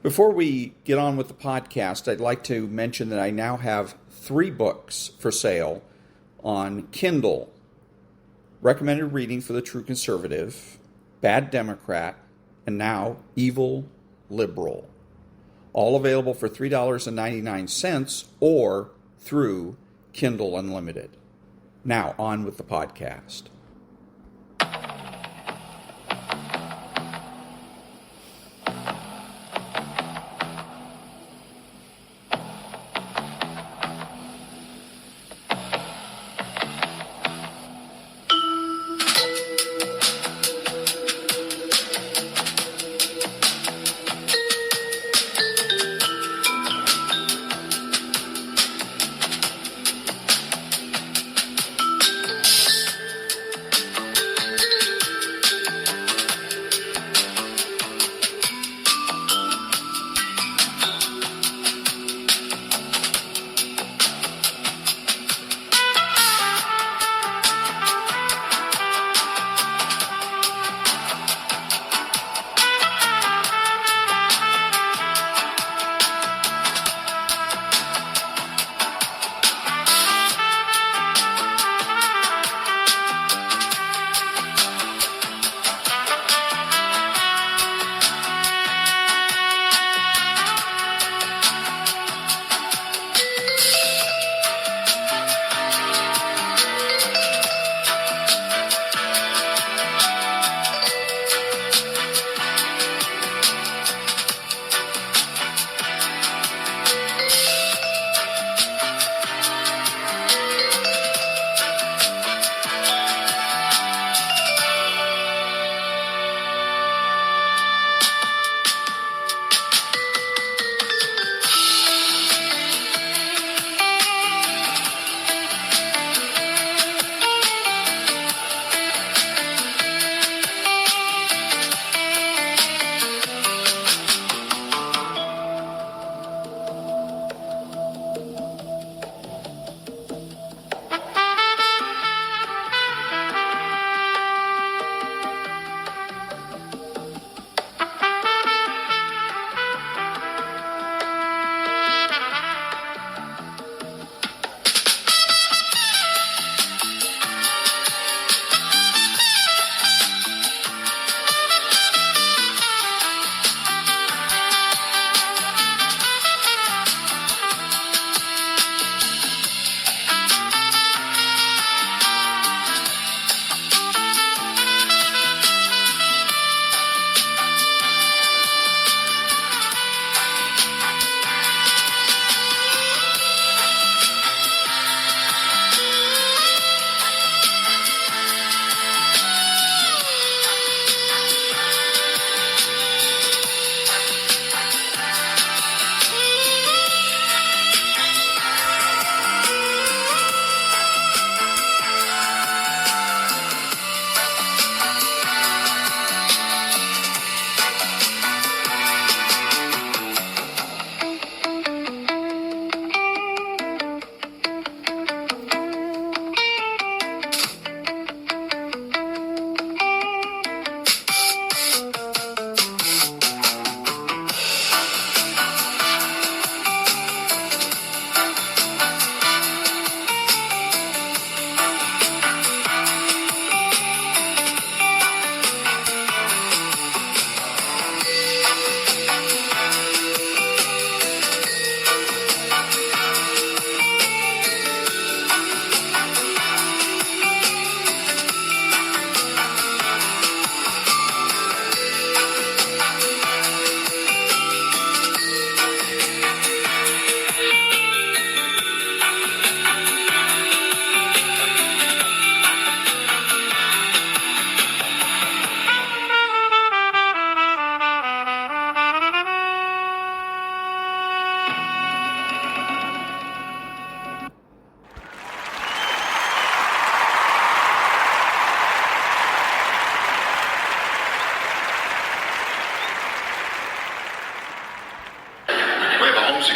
Before we get on with the podcast, I'd like to mention that I now have 3 books for sale on Kindle. Recommended Reading for the True Conservative, Bad Democrat, and now Evil Liberal. All available for $3.99 or through Kindle Unlimited. Now, on with the podcast.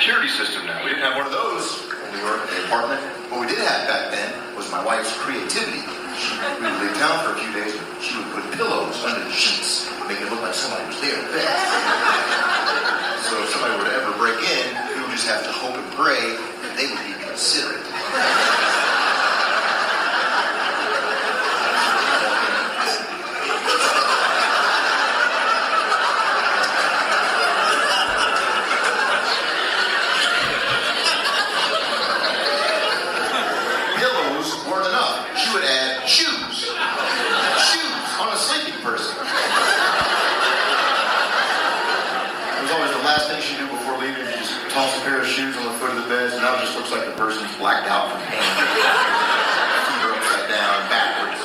security system now. We didn't have one of those when we were in the apartment. What we did have back then was my wife's creativity. We would leave town for a few days, and she would put pillows under the sheets, make it look like somebody was there. So last thing you do before leaving is just toss a pair of shoes on the foot of the bed, and now it just looks like the person's blacked out from pain. Feet are upside down, backwards.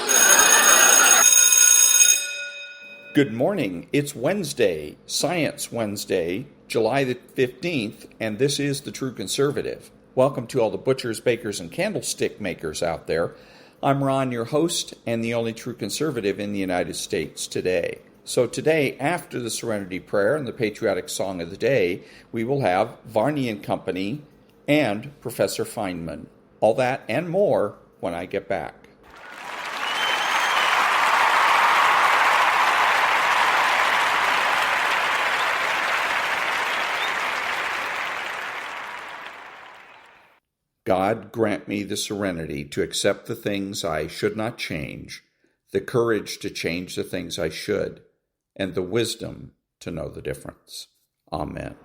Good morning. It's Wednesday, Science Wednesday, July the 15th, and this is The True Conservative. Welcome to all the butchers, bakers, and candlestick makers out there. I'm Ron, your host, and the only true conservative in the United States today. So today, after the Serenity Prayer and the patriotic song of the day, we will have Varney and Company and Professor Feynman. All that and more when I get back. God grant me the serenity to accept the things I should not change, the courage to change the things I should, and the wisdom to know the difference. Amen.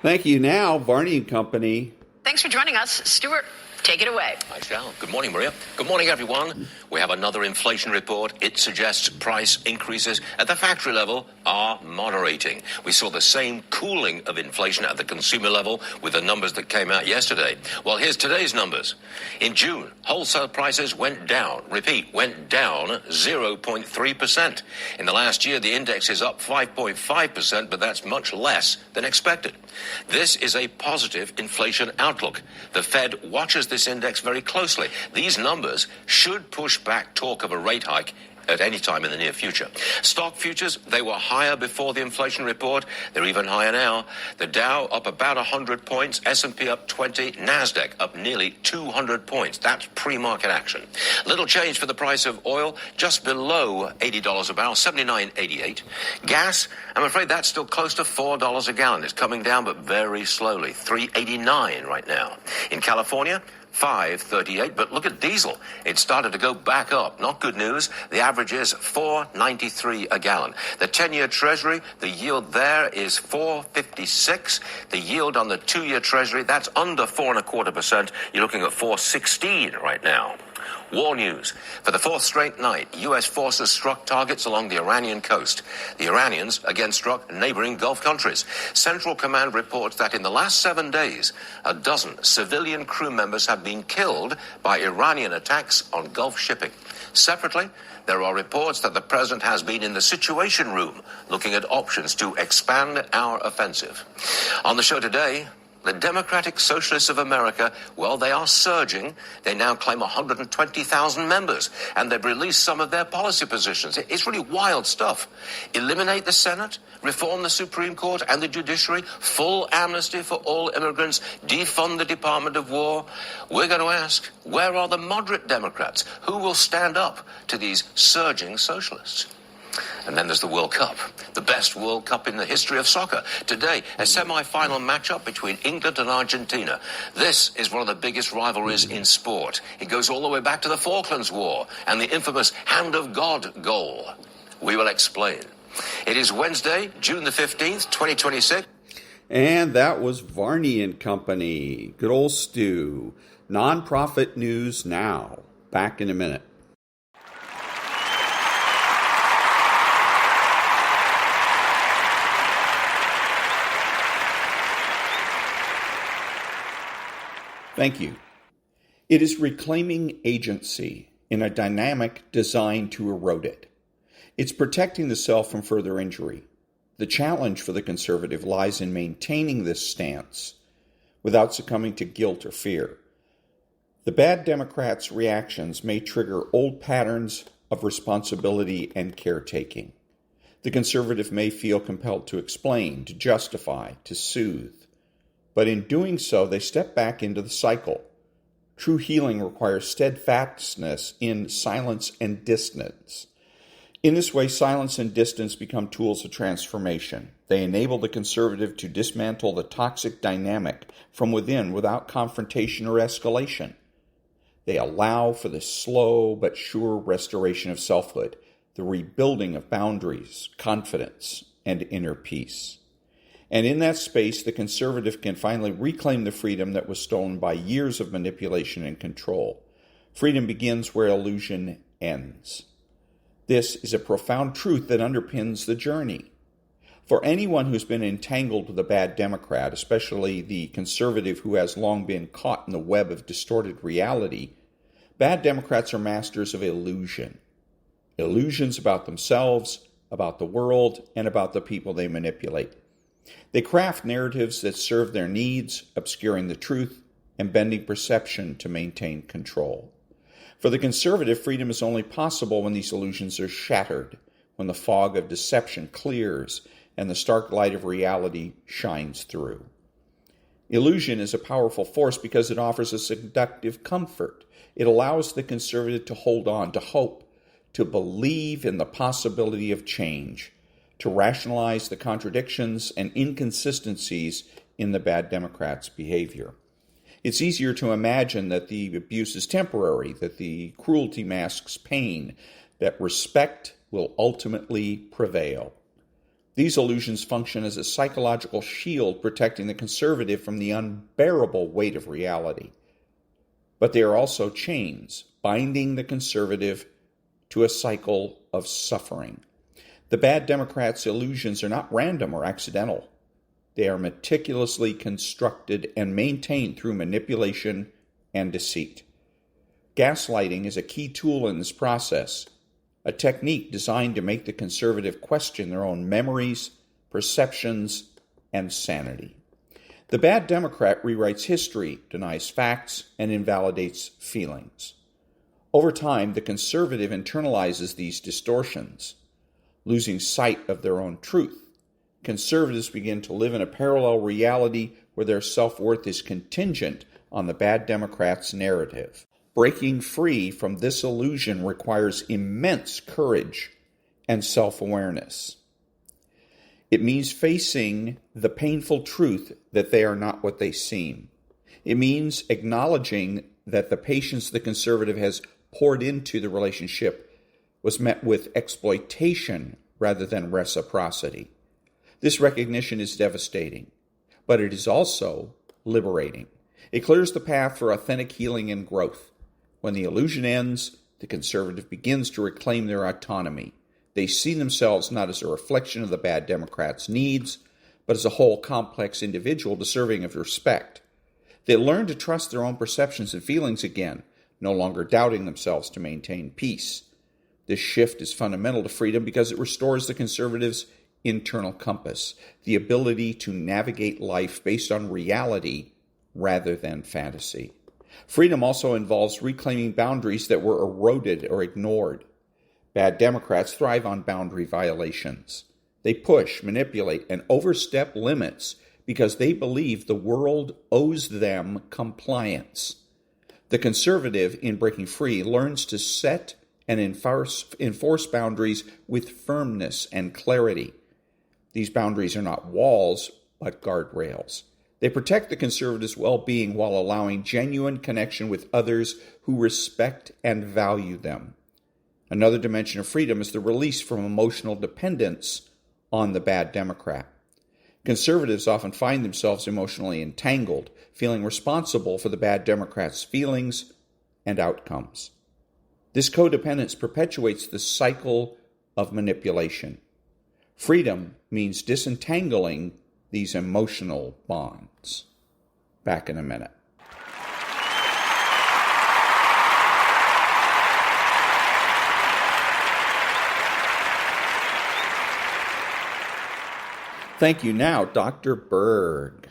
Thank you. Now, Varney and Company. Thanks for joining us. Stuart, take it away. I shall. Good morning, Maria. Good morning, everyone. We have another inflation report. It suggests price increases at the factory level are moderating. We saw the same cooling of inflation at the consumer level with the numbers that came out yesterday. Well, here's today's numbers. In June, wholesale prices went down. Repeat, went down 0.3%. In the last year, the index is up 5.5%, but that's much less than expected. This is a positive inflation outlook. The Fed watches this index very closely. These numbers should push back talk of a rate hike at any time in the near future. Stock futures, they were higher before the inflation report. They're even higher now. The Dow up about 100 points, S&P up 20, NASDAQ up nearly 200 points. That's pre-market action. Little change for the price of oil, just below $80 a barrel, $79.88. Gas, I'm afraid that's still close to $4 a gallon. It's coming down, but very slowly, $3.89 right now. In California, $5.38, but look at diesel. It started to go back up. Not good news. The average is $4.93 a gallon. The 10-year Treasury, the yield there is 4.56. The yield on the 2-year Treasury, that's under 4.25%. You're looking at 4.16 right now. War news. For the fourth straight night, U.S. forces struck targets along the Iranian coast. The Iranians again struck neighboring Gulf countries. Central Command reports that in the last 7 days, a dozen civilian crew members have been killed by Iranian attacks on Gulf shipping. Separately, there are reports that the president has been in the Situation Room looking at options to expand our offensive. On the show today, the Democratic Socialists of America, well, they are surging. They now claim 120,000 members, and they've released some of their policy positions. It's really wild stuff. Eliminate the Senate, reform the Supreme Court and the judiciary, full amnesty for all immigrants, defund the Department of War. We're going to ask, where are the moderate Democrats? Who will stand up to these surging socialists? And then there's the World Cup, the best World Cup in the history of soccer. Today, a semi-final matchup between England and Argentina. This is one of the biggest rivalries in sport. It goes all the way back to the Falklands War and the infamous Hand of God goal. We will explain. It is Wednesday, June the 15th, 2026. And that was Varney and Company. Good old Stu. Nonprofit news now. Back in a minute. Thank you. It is reclaiming agency in a dynamic designed to erode it. It's protecting the self from further injury. The challenge for the conservative lies in maintaining this stance without succumbing to guilt or fear. The bad Democrats' reactions may trigger old patterns of responsibility and caretaking. The conservative may feel compelled to explain, to justify, to soothe. But in doing so, they step back into the cycle. True healing requires steadfastness in silence and distance. In this way, silence and distance become tools of transformation. They enable the conservative to dismantle the toxic dynamic from within without confrontation or escalation. They allow for the slow but sure restoration of selfhood, the rebuilding of boundaries, confidence, and inner peace. And in that space, the conservative can finally reclaim the freedom that was stolen by years of manipulation and control. Freedom begins where illusion ends. This is a profound truth that underpins the journey. For anyone who's been entangled with a bad Democrat, especially the conservative who has long been caught in the web of distorted reality, bad Democrats are masters of illusion. Illusions about themselves, about the world, and about the people they manipulate. They craft narratives that serve their needs, obscuring the truth and bending perception to maintain control. For the conservative, freedom is only possible when these illusions are shattered, when the fog of deception clears and the stark light of reality shines through. Illusion is a powerful force because it offers a seductive comfort. It allows the conservative to hold on, to hope, to believe in the possibility of change, to rationalize the contradictions and inconsistencies in the bad Democrats' behavior. It's easier to imagine that the abuse is temporary, that the cruelty masks pain, that respect will ultimately prevail. These illusions function as a psychological shield protecting the conservative from the unbearable weight of reality. But they are also chains, binding the conservative to a cycle of suffering. The bad Democrats' illusions are not random or accidental. They are meticulously constructed and maintained through manipulation and deceit. Gaslighting is a key tool in this process, a technique designed to make the conservative question their own memories, perceptions, and sanity. The bad Democrat rewrites history, denies facts, and invalidates feelings. Over time, the conservative internalizes these distortions. Losing sight of their own truth, conservatives begin to live in a parallel reality where their self-worth is contingent on the bad Democrats' narrative. Breaking free from this illusion requires immense courage and self-awareness. It means facing the painful truth that they are not what they seem. It means acknowledging that the patience the conservative has poured into the relationship was met with exploitation rather than reciprocity. This recognition is devastating, but it is also liberating. It clears the path for authentic healing and growth. When the illusion ends, the conservative begins to reclaim their autonomy. They see themselves not as a reflection of the bad Democrats' needs, but as a whole complex individual deserving of respect. They learn to trust their own perceptions and feelings again, no longer doubting themselves to maintain peace. This shift is fundamental to freedom because it restores the conservatives' internal compass, the ability to navigate life based on reality rather than fantasy. Freedom also involves reclaiming boundaries that were eroded or ignored. Bad Democrats thrive on boundary violations. They push, manipulate, and overstep limits because they believe the world owes them compliance. The conservative, in breaking free, learns to set and enforce boundaries with firmness and clarity. These boundaries are not walls, but guardrails. They protect the conservatives' well-being while allowing genuine connection with others who respect and value them. Another dimension of freedom is the release from emotional dependence on the bad Democrat. Conservatives often find themselves emotionally entangled, feeling responsible for the bad Democrats' feelings and outcomes. This codependence perpetuates the cycle of manipulation. Freedom means disentangling these emotional bonds. Back in a minute. Thank you. Now, Dr. Berg.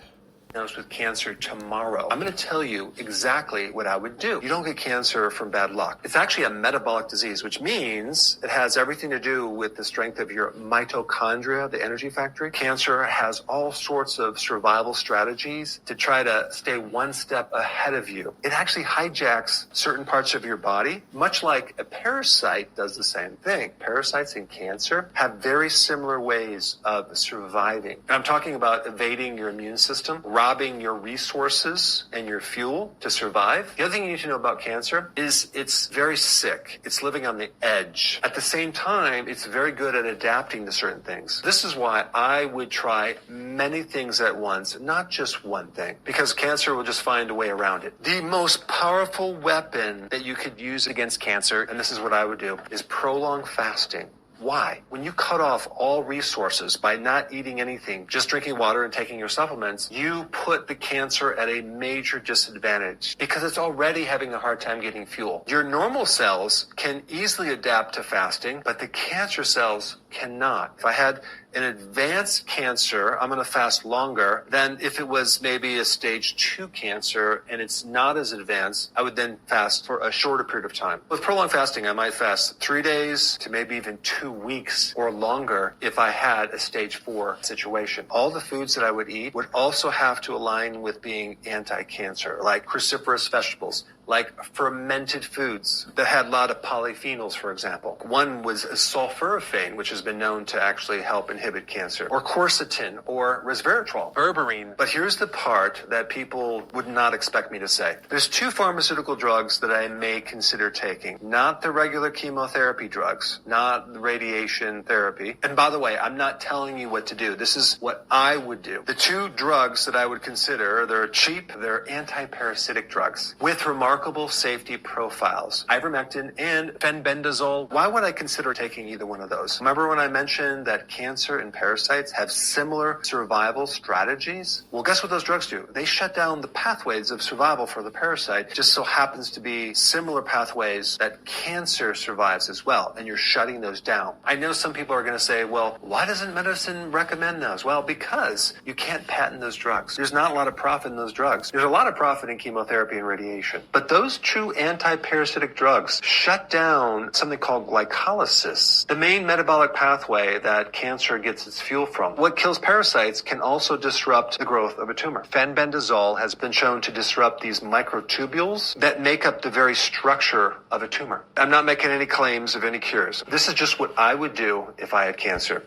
Diagnosed with cancer tomorrow, I'm going to tell you exactly what I would do. You don't get cancer from bad luck. It's actually a metabolic disease, which means it has everything to do with the strength of your mitochondria, the energy factory. Cancer has all sorts of survival strategies to try to stay one step ahead of you. It actually hijacks certain parts of your body, much like a parasite does the same thing. Parasites in cancer have very similar ways of surviving. I'm talking about evading your immune system, robbing your resources and your fuel to survive. The other thing you need to know about cancer is it's very sick. It's living on the edge. At the same time, it's very good at adapting to certain things. This is why I would try many things at once, not just one thing, because cancer will just find a way around it. The most powerful weapon that you could use against cancer, and this is what I would do, is prolonged fasting. Why? When you cut off all resources by not eating anything, just drinking water and taking your supplements, you put the cancer at a major disadvantage because it's already having a hard time getting fuel. Your normal cells can easily adapt to fasting, but the cancer cells cannot. If I had an advanced cancer, I'm going to fast longer than if it was maybe a stage 2 cancer and it's not as advanced. I would then fast for a shorter period of time. With prolonged fasting, I might fast 3 days to maybe even 2 weeks or longer if I had a stage 4 situation. All the foods that I would eat would also have to align with being anti-cancer, like cruciferous vegetables, like fermented foods that had a lot of polyphenols, for example. One was sulforaphane, which has been known to actually help inhibit cancer, or quercetin, or resveratrol, berberine. But here's the part that people would not expect me to say. There's 2 pharmaceutical drugs that I may consider taking, not the regular chemotherapy drugs, not the radiation therapy. And by the way, I'm not telling you what to do. This is what I would do. The 2 drugs that I would consider, they're cheap, they're anti-parasitic drugs with remarkable safety profiles. Ivermectin and fenbendazole. Why would I consider taking either one of those? Remember when I mentioned that cancer and parasites have similar survival strategies? Well, guess what those drugs do? They shut down the pathways of survival for the parasite. Just so happens to be similar pathways that cancer survives as well, and you're shutting those down. I know some people are going to say, well, why doesn't medicine recommend those? Well, because you can't patent those drugs. There's not a lot of profit in those drugs. There's a lot of profit in chemotherapy and radiation. But those true anti-parasitic drugs shut down something called glycolysis, the main metabolic pathway that cancer gets its fuel from. What kills parasites can also disrupt the growth of a tumor. Fenbendazole has been shown to disrupt these microtubules that make up the very structure of a tumor. I'm not making any claims of any cures. This is just what I would do if I had cancer.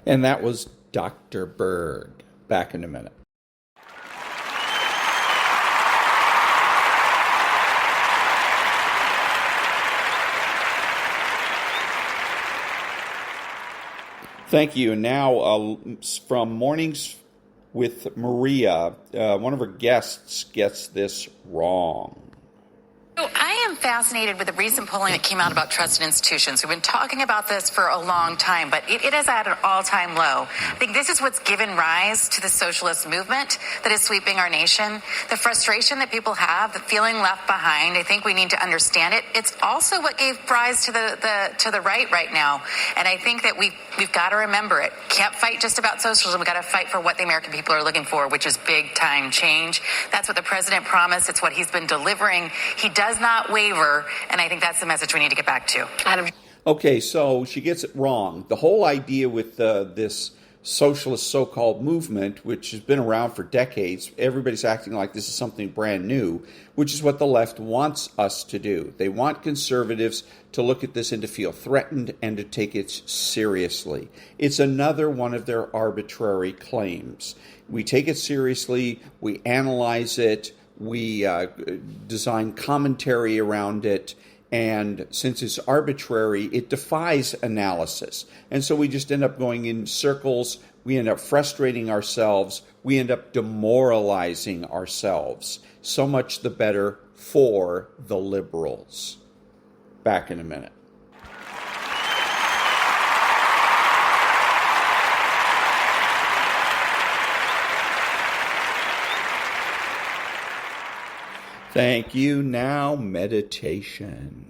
And that was Dr. Berg. Back in a minute. Thank you. And now from Mornings with Maria, one of her guests gets this wrong. So I am fascinated with the recent polling that came out about trust in institutions. We've been talking about this for a long time, but it is at an all-time low. I think this is what's given rise to the socialist movement that is sweeping our nation. The frustration that people have, the feeling left behind, I think we need to understand it. It's also what gave rise to the right now. And I think that we've got to remember it. Can't fight just about socialism. We've got to fight for what the American people are looking for, which is big-time change. That's what the president promised. It's what he's been delivering. He does not waver, and I think that's the message we need to get back to. Adam. Okay, so she gets it wrong. The whole idea with this socialist so-called movement, which has been around for decades, everybody's acting like this is something brand new, which is what the left wants us to do. They want conservatives to look at this and to feel threatened and to take it seriously. It's another one of their arbitrary claims. We take it seriously, we analyze it, we design commentary around it, and since it's arbitrary, it defies analysis. And so we just end up going in circles. We end up frustrating ourselves. We end up demoralizing ourselves. So much the better for the liberals. Back in a minute. Thank you. Now, meditation.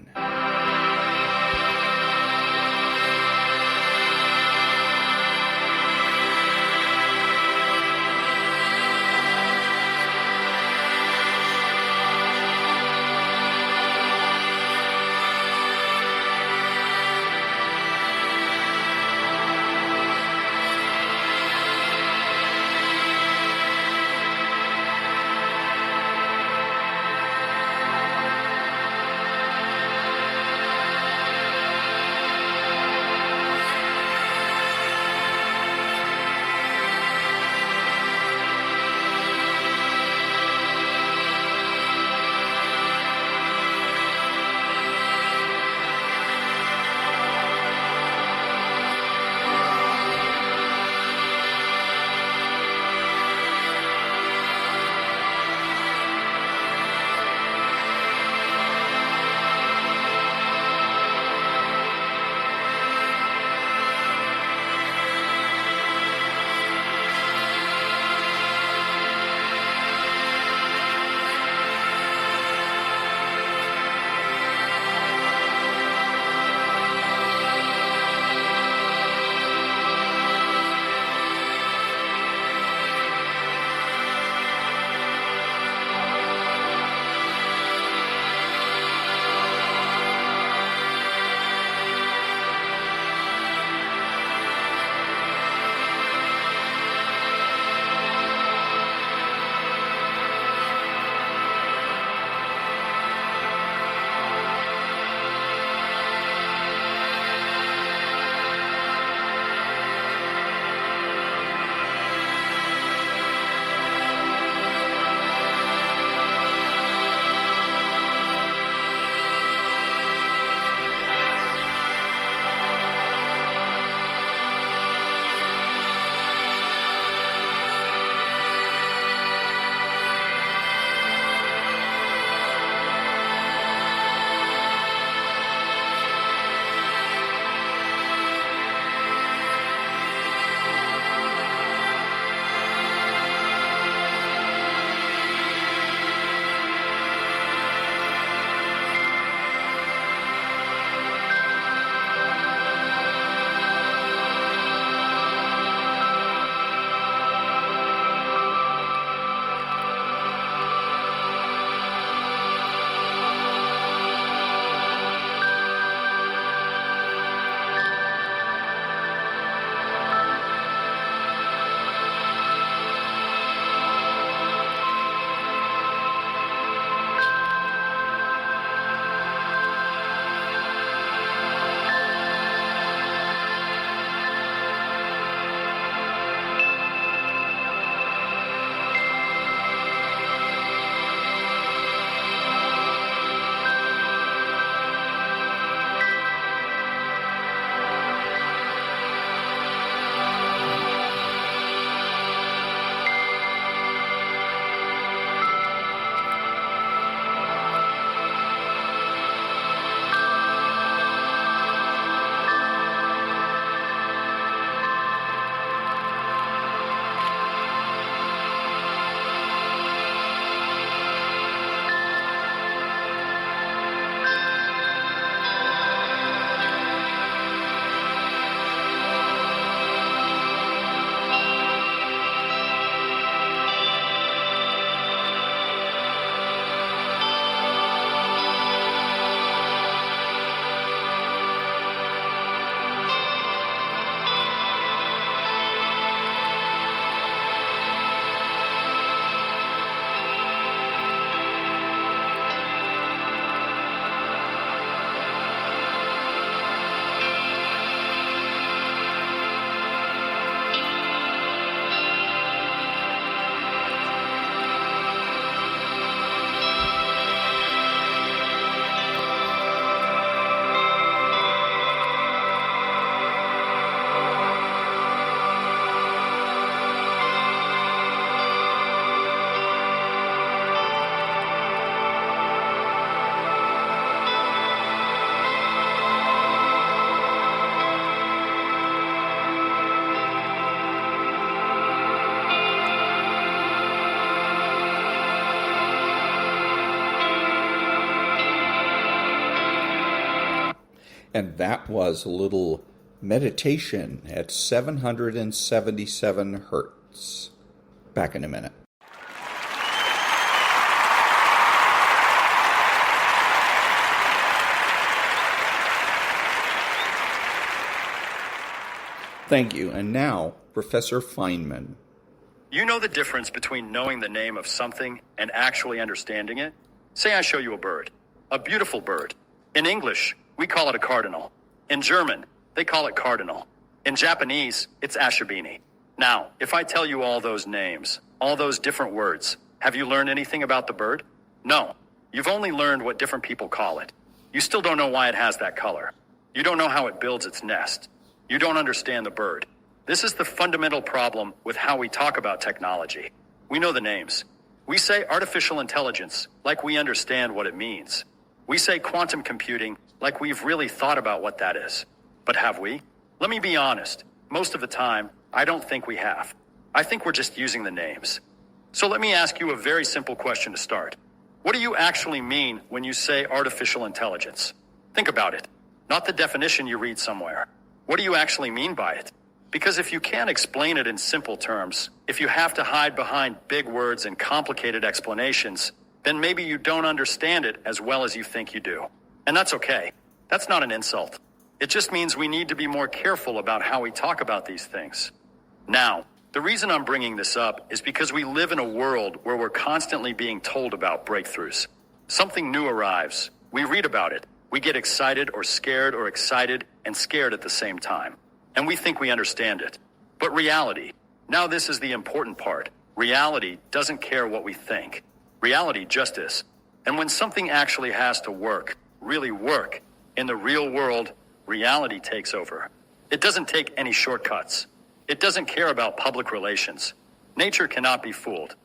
And that was a little meditation at 777 hertz. Back in a minute. Thank you. And now, Professor Feynman. You know the difference between knowing the name of something and actually understanding it? Say I show you a bird, a beautiful bird. In English, we call it a cardinal. In German, they call it cardinal. In Japanese, it's ashibini. Now, if I tell you all those names, all those different words, have you learned anything about the bird? No. You've only learned what different people call it. You still don't know why it has that color. You don't know how it builds its nest. You don't understand the bird. This is the fundamental problem with how we talk about technology. We know the names. We say artificial intelligence like we understand what it means. We say quantum computing like we've really thought about what that is. But have we? Let me be honest. Most of the time, I don't think we have. I think we're just using the names. So let me ask you a very simple question to start. What do you actually mean when you say artificial intelligence? Think about it. Not the definition you read somewhere. What do you actually mean by it? Because if you can't explain it in simple terms, if you have to hide behind big words and complicated explanations, then maybe you don't understand it as well as you think you do. And that's okay. That's not an insult. It just means we need to be more careful about how we talk about these things. Now, the reason I'm bringing this up is because we live in a world where we're constantly being told about breakthroughs. Something new arrives. We read about it. We get excited or excited and scared at the same time. And we think we understand it. But reality, now this is the important part. Reality doesn't care what we think. Reality just is. And when something actually has to work, really work, in the real world, reality takes over. It doesn't take any shortcuts. It doesn't care about public relations. Nature cannot be fooled.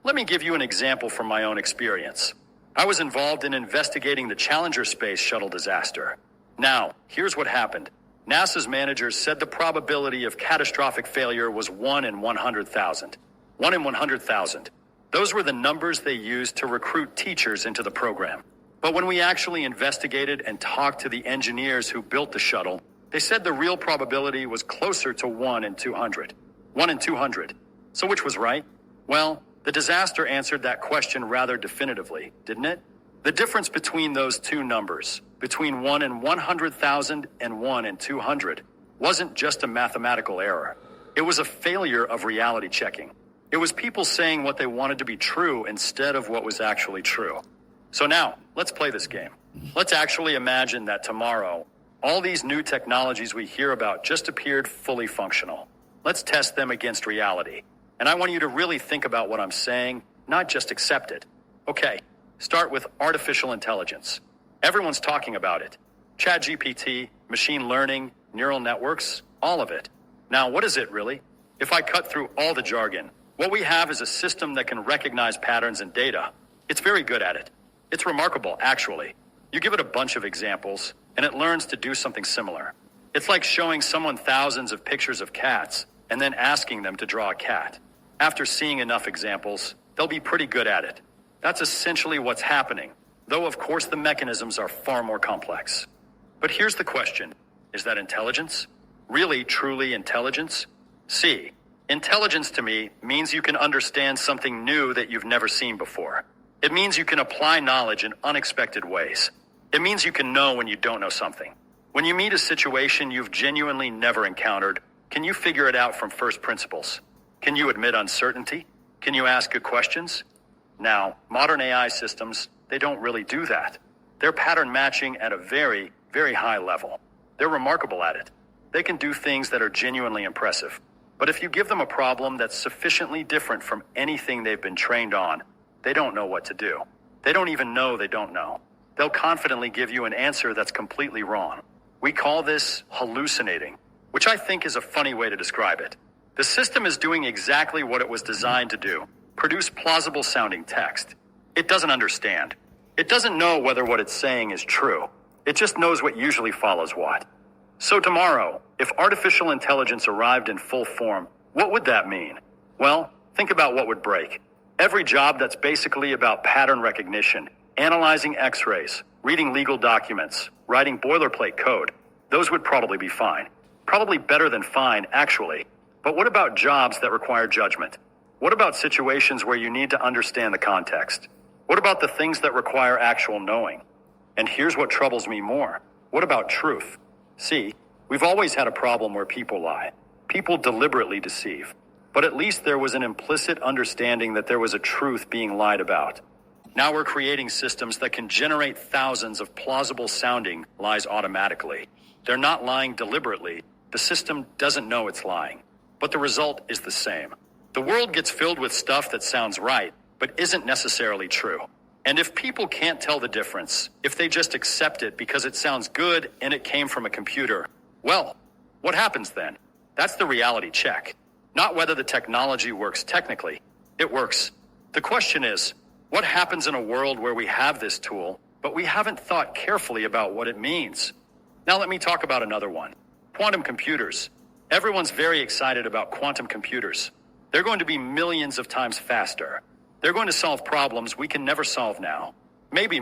Let me give you an example from my own experience. I was involved in investigating the Challenger space shuttle disaster. Now, here's what happened. NASA's managers said the probability of catastrophic failure was 1 in 100,000. 1 in 100,000. Those were the numbers they used to recruit teachers into the program. But when we actually investigated and talked to the engineers who built the shuttle, they said the real probability was closer to 1 in 200. 1 in 200. So which was right? Well, the disaster answered that question rather definitively, didn't it? The difference between those two numbers, between 1 in 100,000 and 1 in 200, wasn't just a mathematical error. It was a failure of reality checking. It was people saying what they wanted to be true instead of what was actually true. So now, let's play this game. Let's actually imagine that tomorrow, all these new technologies we hear about just appeared fully functional. Let's test them against reality. And I want you to really think about what I'm saying, not just accept it. Okay, start with artificial intelligence. Everyone's talking about it. ChatGPT, machine learning, neural networks, all of it. Now, what is it really? If I cut through all the jargon, what we have is a system that can recognize patterns and data. It's very good at it. It's remarkable, actually. You give it a bunch of examples, and it learns to do something similar. It's like showing someone thousands of pictures of cats and then asking them to draw a cat. After seeing enough examples, they'll be pretty good at it. That's essentially what's happening, though of course the mechanisms are far more complex. But here's the question. Is that intelligence? Really, truly intelligence? See, intelligence to me means you can understand something new that you've never seen before. It means you can apply knowledge in unexpected ways. It means you can know when you don't know something. When you meet a situation you've genuinely never encountered, can you figure it out from first principles? Can you admit uncertainty? Can you ask good questions? Now, modern AI systems, they don't really do that. They're pattern matching at a very, very high level. They're remarkable at it. They can do things that are genuinely impressive. But if you give them a problem that's sufficiently different from anything they've been trained on, they don't know what to do. They don't even know they don't know. They'll confidently give you an answer that's completely wrong. We call this hallucinating, which I think is a funny way to describe it. The system is doing exactly what it was designed to do, produce plausible sounding text. It doesn't understand. It doesn't know whether what it's saying is true. It just knows what usually follows what. So tomorrow, if artificial intelligence arrived in full form, what would that mean? Well, think about what would break. Every job that's basically about pattern recognition, analyzing x-rays, reading legal documents, writing boilerplate code, Those would probably be fine. Probably better than fine, actually. But what about jobs that require judgment? What about situations where you need to understand the context? What about the things that require actual knowing? And here's what troubles me more. What about truth? See, we've always had a problem where people lie. People deliberately deceive. But at least there was an implicit understanding that there was a truth being lied about. Now we're creating systems that can generate thousands of plausible sounding lies automatically. They're not lying deliberately. The system doesn't know it's lying. But the result is the same. The world gets filled with stuff that sounds right, but isn't necessarily true. And if people can't tell the difference, if they just accept it because it sounds good and it came from a computer, well, what happens then? That's the reality check. Not whether the technology works technically. It works. The question is, what happens in a world where we have this tool, but we haven't thought carefully about what it means? Now let me talk about another one. Quantum computers. Everyone's very excited about quantum computers. They're going to be millions of times faster. They're going to solve problems we can never solve now. Maybe.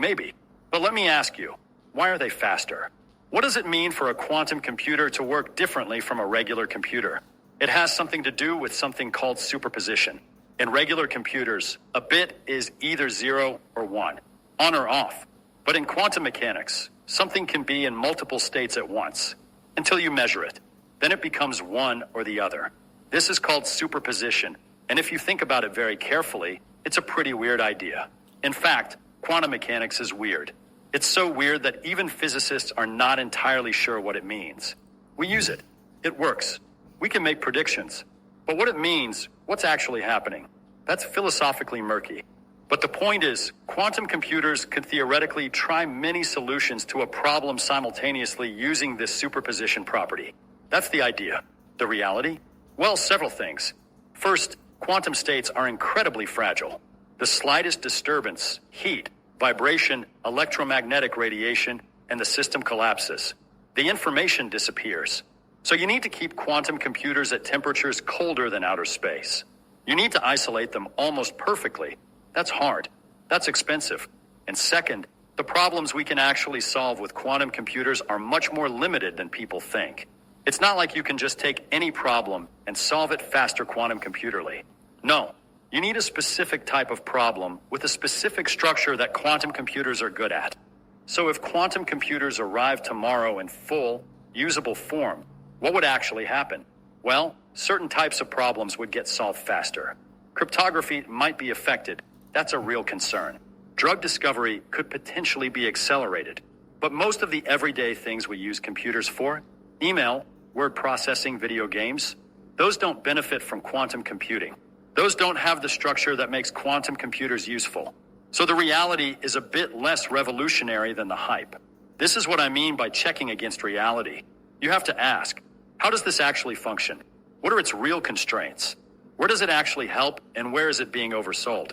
But let me ask you, why are they faster? What does it mean for a quantum computer to work differently from a regular computer? It has something to do with something called superposition. In regular computers, a bit is either 0 or 1, on or off. But in quantum mechanics, something can be in multiple states at once, until you measure it. Then it becomes one or the other. This is called superposition, and if you think about it very carefully, it's a pretty weird idea. In fact, quantum mechanics is weird. It's so weird that even physicists are not entirely sure what it means. We use it. It works. We can make predictions. But what it means, what's actually happening, that's philosophically murky. But the point is, quantum computers could theoretically try many solutions to a problem simultaneously using this superposition property. That's the idea. The reality? Well, several things. First, quantum states are incredibly fragile. The slightest disturbance, heat, vibration, electromagnetic radiation, and the system collapses. The information disappears. So you need to keep quantum computers at temperatures colder than outer space. You need to isolate them almost perfectly. That's hard. That's expensive. And second, the problems we can actually solve with quantum computers are much more limited than people think. It's not like you can just take any problem and solve it faster quantum computerly. No, you need a specific type of problem with a specific structure that quantum computers are good at. So if quantum computers arrive tomorrow in full, usable form, what would actually happen? Well, certain types of problems would get solved faster. Cryptography might be affected. That's a real concern. Drug discovery could potentially be accelerated. But most of the everyday things we use computers for, email, word processing, video games, those don't benefit from quantum computing. Those don't have the structure that makes quantum computers useful. So the reality is a bit less revolutionary than the hype. This is what I mean by checking against reality. You have to ask, how does this actually function? What are its real constraints? Where does it actually help, and where is it being oversold?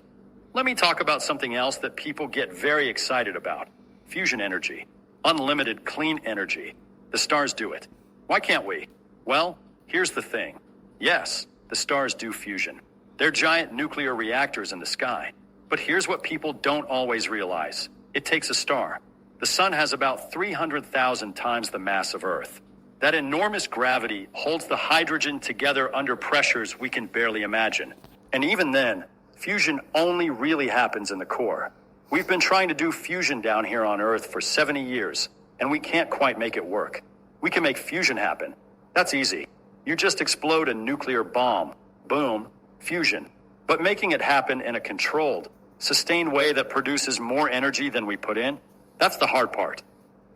Let me talk about something else that people get very excited about. Fusion energy. Unlimited clean energy. The stars do it. Why can't we? Well, here's the thing. Yes, the stars do fusion. They're giant nuclear reactors in the sky. But here's what people don't always realize. It takes a star. The sun has about 300,000 times the mass of Earth. That enormous gravity holds the hydrogen together under pressures we can barely imagine. And even then, fusion only really happens in the core. We've been trying to do fusion down here on Earth for 70 years, and we can't quite make it work. We can make fusion happen. That's easy. You just explode a nuclear bomb. Boom, fusion. But making it happen in a controlled, sustained way that produces more energy than we put in, that's the hard part.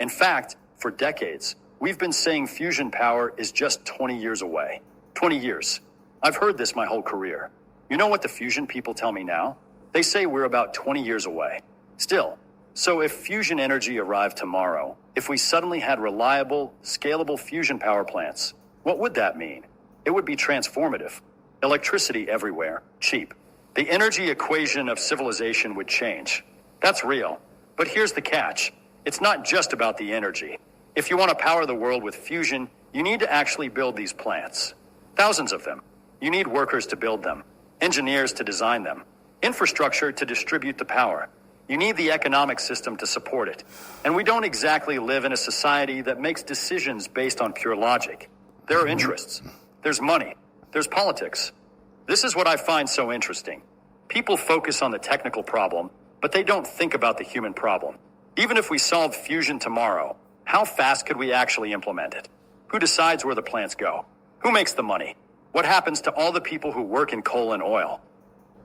In fact, for decades, we've been saying fusion power is just 20 years away. 20 years. I've heard this my whole career. You know what the fusion people tell me now? They say we're about 20 years away. Still, so if fusion energy arrived tomorrow, if we suddenly had reliable, scalable fusion power plants, what would that mean? It would be transformative. Electricity everywhere, cheap. The energy equation of civilization would change. That's real. But here's the catch. It's not just about the energy. If you want to power the world with fusion, you need to actually build these plants. Thousands of them. You need workers to build them, engineers to design them, infrastructure to distribute the power. You need the economic system to support it. And we don't exactly live in a society that makes decisions based on pure logic. There are interests. There's money. There's politics. This is what I find so interesting. People focus on the technical problem, but they don't think about the human problem. Even if we solved fusion tomorrow, how fast could we actually implement it? Who decides where the plants go? Who makes the money? What happens to all the people who work in coal and oil?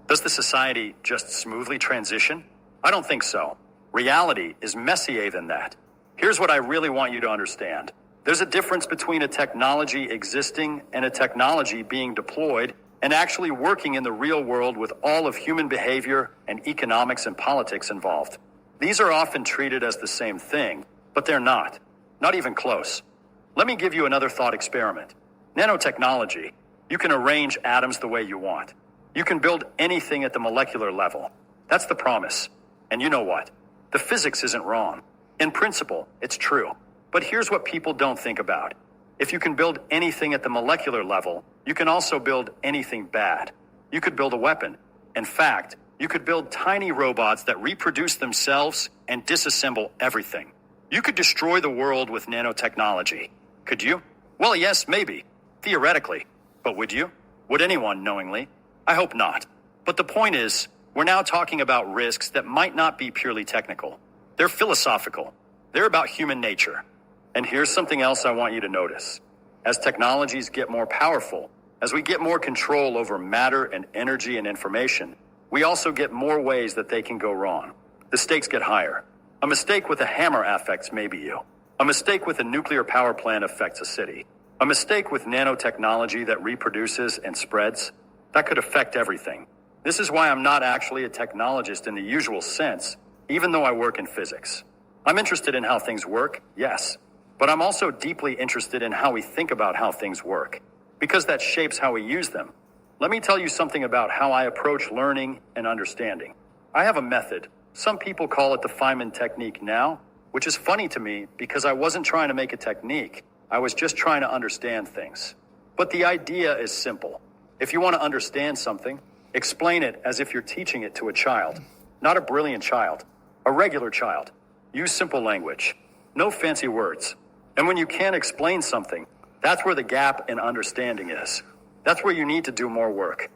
Does the society just smoothly transition? I don't think so. Reality is messier than that. Here's what I really want you to understand. There's a difference between a technology existing and a technology being deployed and actually working in the real world with all of human behavior and economics and politics involved. These are often treated as the same thing, but they're not. Not even close. Let me give you another thought experiment. Nanotechnology. You can arrange atoms the way you want. You can build anything at the molecular level. That's the promise. And you know what? The physics isn't wrong. In principle, it's true. But here's what people don't think about. If you can build anything at the molecular level, you can also build anything bad. You could build a weapon. In fact, you could build tiny robots that reproduce themselves and disassemble everything. You could destroy the world with nanotechnology. Could you? Well, yes, maybe. Theoretically. But would you? Would anyone knowingly? I hope not. But the point is, we're now talking about risks that might not be purely technical. They're philosophical. They're about human nature. And here's something else I want you to notice. As technologies get more powerful, as we get more control over matter and energy and information, we also get more ways that they can go wrong. The stakes get higher. A mistake with a hammer affects maybe you. A mistake with a nuclear power plant affects a city. A mistake with nanotechnology that reproduces and spreads, that could affect everything. This is why I'm not actually a technologist in the usual sense, even though I work in physics. I'm interested in how things work, yes, but I'm also deeply interested in how we think about how things work, because that shapes how we use them. Let me tell you something about how I approach learning and understanding. I have a method. Some people call it the Feynman technique now, which is funny to me because I wasn't trying to make a technique. I was just trying to understand things. But the idea is simple. If you want to understand something, explain it as if you're teaching it to a child. Not a brilliant child, a regular child. Use simple language. No fancy words. And when you can't explain something, that's where the gap in understanding is. That's where you need to do more work.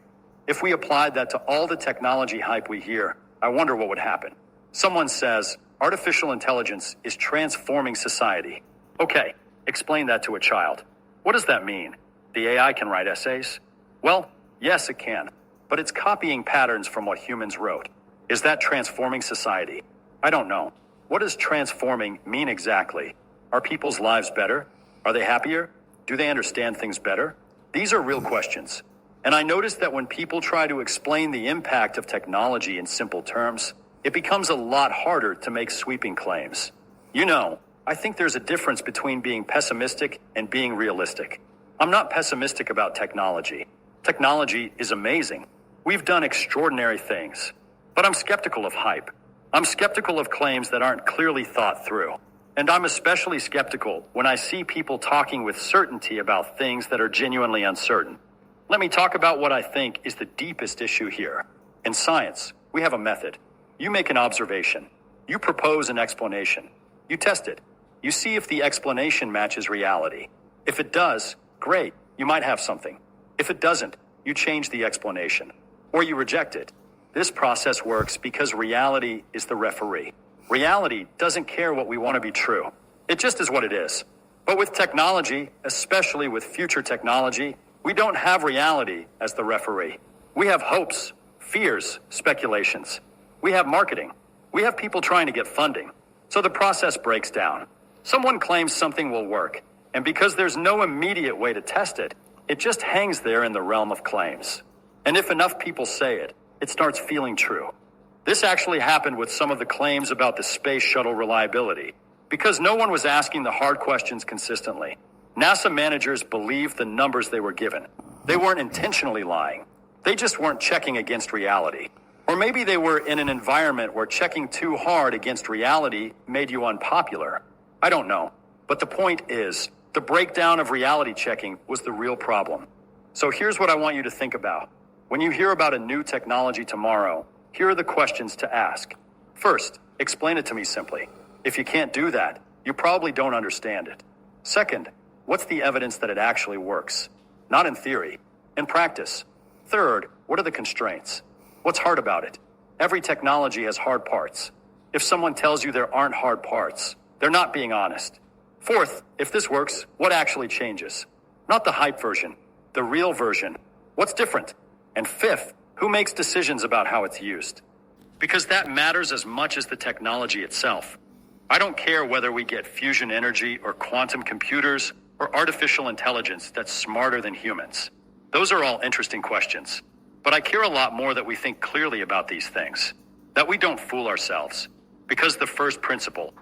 If we applied that to all the technology hype we hear, I wonder what would happen. Someone says, artificial intelligence is transforming society. Okay, explain that to a child. What does that mean? The AI can write essays? Well, yes, it can. But it's copying patterns from what humans wrote. Is that transforming society? I don't know. What does transforming mean exactly? Are people's lives better? Are they happier? Do they understand things better? These are real questions. And I noticed that when people try to explain the impact of technology in simple terms, it becomes a lot harder to make sweeping claims. You know, I think there's a difference between being pessimistic and being realistic. I'm not pessimistic about technology. Technology is amazing. We've done extraordinary things. But I'm skeptical of hype. I'm skeptical of claims that aren't clearly thought through. And I'm especially skeptical when I see people talking with certainty about things that are genuinely uncertain. Let me talk about what I think is the deepest issue here. In science, we have a method. You make an observation. You propose an explanation. You test it. You see if the explanation matches reality. If it does, great, you might have something. If it doesn't, you change the explanation. Or you reject it. This process works because reality is the referee. Reality doesn't care what we want to be true. It just is what it is. But with technology, especially with future technology, we don't have reality as the referee. We have hopes, fears, speculations. We have marketing. We have people trying to get funding. So the process breaks down. Someone claims something will work, and because there's no immediate way to test it, it just hangs there in the realm of claims. And if enough people say it, it starts feeling true. This actually happened with some of the claims about the space shuttle reliability, because no one was asking the hard questions consistently. NASA managers believed the numbers they were given. They weren't intentionally lying. They just weren't checking against reality. Or maybe they were in an environment where checking too hard against reality made you unpopular. I don't know. But the point is, the breakdown of reality checking was the real problem. So here's what I want you to think about. When you hear about a new technology tomorrow, here are the questions to ask. First, explain it to me simply. If you can't do that, you probably don't understand it. Second, what's the evidence that it actually works? Not in theory, in practice. Third, what are the constraints? What's hard about it? Every technology has hard parts. If someone tells you there aren't hard parts, they're not being honest. Fourth, if this works, what actually changes? Not the hype version, the real version. What's different? And fifth, who makes decisions about how it's used? Because that matters as much as the technology itself. I don't care whether we get fusion energy or quantum computers or artificial intelligence that's smarter than humans. Those are all interesting questions. But I care a lot more that we think clearly about these things, that we don't fool ourselves. Because the first principle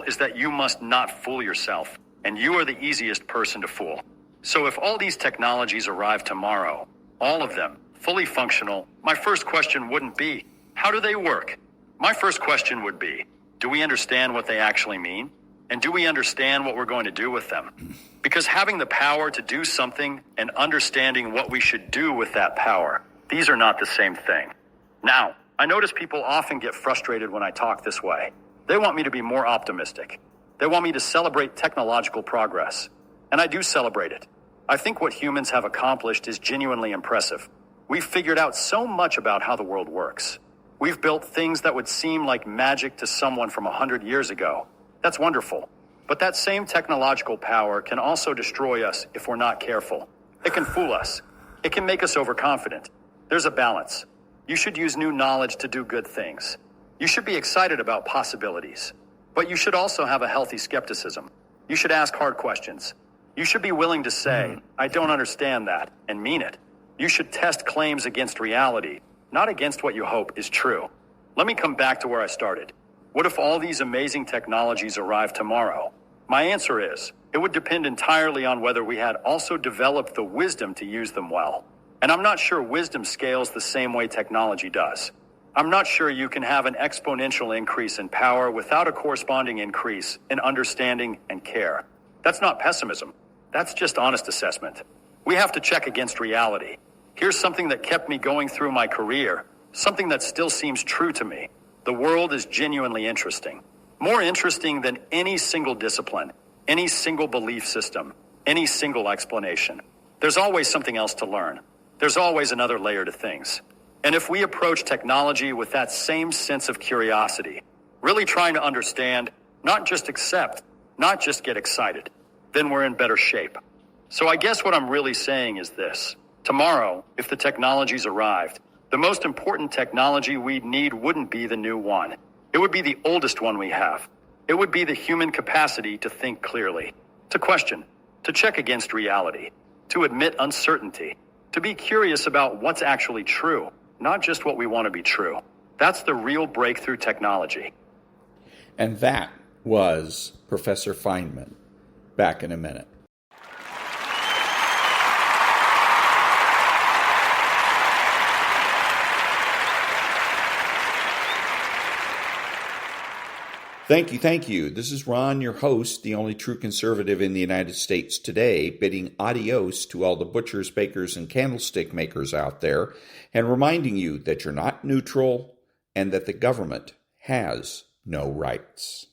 is that you must not fool yourself, and you are the easiest person to fool. So if all these technologies arrive tomorrow, all of them, fully functional, my first question wouldn't be, how do they work? My first question would be, do we understand what they actually mean? And do we understand what we're going to do with them? Because having the power to do something and understanding what we should do with that power, these are not the same thing. Now, I notice people often get frustrated when I talk this way. They want me to be more optimistic. They want me to celebrate technological progress. And I do celebrate it. I think what humans have accomplished is genuinely impressive. We've figured out so much about how the world works. We've built things that would seem like magic to someone from 100 years ago. That's wonderful. But that same technological power can also destroy us if we're not careful. It can fool us. It can make us overconfident. There's a balance. You should use new knowledge to do good things. You should be excited about possibilities. But you should also have a healthy skepticism. You should ask hard questions. You should be willing to say, I don't understand that, and mean it. You should test claims against reality, not against what you hope is true. Let me come back to where I started. What if all these amazing technologies arrive tomorrow? My answer is, it would depend entirely on whether we had also developed the wisdom to use them well. And I'm not sure wisdom scales the same way technology does. I'm not sure you can have an exponential increase in power without a corresponding increase in understanding and care. That's not pessimism. That's just honest assessment. We have to check against reality. Here's something that kept me going through my career, something that still seems true to me. The world is genuinely interesting. More interesting than any single discipline, any single belief system, any single explanation. There's always something else to learn. There's always another layer to things. And if we approach technology with that same sense of curiosity, really trying to understand, not just accept, not just get excited, then we're in better shape. So I guess what I'm really saying is this. Tomorrow, if the technologies arrived, the most important technology we'd need wouldn't be the new one. It would be the oldest one we have. It would be the human capacity to think clearly, to question, to check against reality, to admit uncertainty, to be curious about what's actually true, not just what we want to be true. That's the real breakthrough technology. And that was Professor Feynman. Back in a minute. Thank you. This is Ron, your host, the only true conservative in the United States today, bidding adios to all the butchers, bakers, and candlestick makers out there, and reminding you that you're not neutral and that the government has no rights.